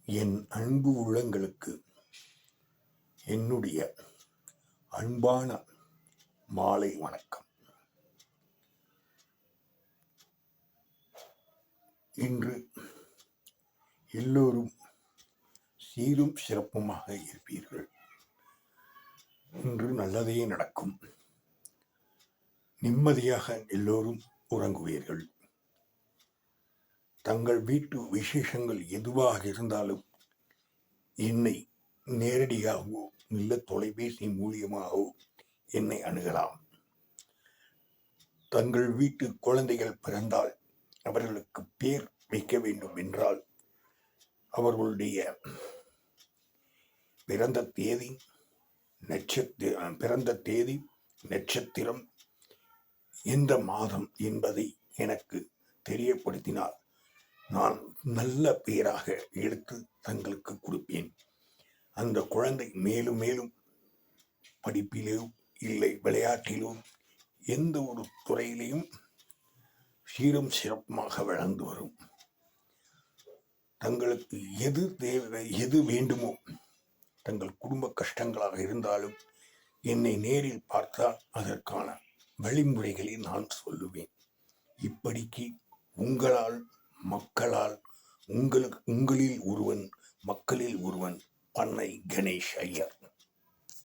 என் அன்பு உள்ளங்களுக்கு என்னுடைய அன்பான மாலை வணக்கம். இன்று எல்லோரும் சீரும் சிறப்புமாக இருப்பீர்கள். இன்று நல்லதே நடக்கும். நிம்மதியாக எல்லோரும் உறங்குவீர்கள். தங்கள் வீட்டு விசேஷங்கள் எதுவாக இருந்தாலும் என்னை நேரடியாகவோ இல்லை தொலைபேசி மூலியமாகவோ என்னை அணுகலாம். தங்கள் வீட்டு குழந்தைகள் பிறந்தால் அவர்களுக்கு பேர் வைக்க வேண்டும் என்றால் அவர்களுடைய பிறந்த தேதி நட்சத்திரம் எந்த மாதம் என்பதை எனக்கு தெரியப்படுத்தினால் நான் நல்ல பேராக எடுத்து தங்களுக்கு கொடுப்பேன். அந்த குழந்தை மேலும் மேலும் படிப்பிலோ இல்லை விளையாட்டிலோ எந்த ஒரு துறையிலையும் சீரும் சிறப்புமாக வளர்ந்து வரும். தங்களுக்கு எது தேவை, எது வேண்டுமோ, தங்கள் குடும்ப கஷ்டங்களாக இருந்தாலும் என்னை நேரில் பார்த்தால் அதற்கான வழிமுறைகளை நான் சொல்லுவேன். இப்படிக்கு உங்களால் மக்களால் உங்களில் ஒருவன், மக்களில் ஒருவன், பண்ணை கணேஷ் ஐயர்.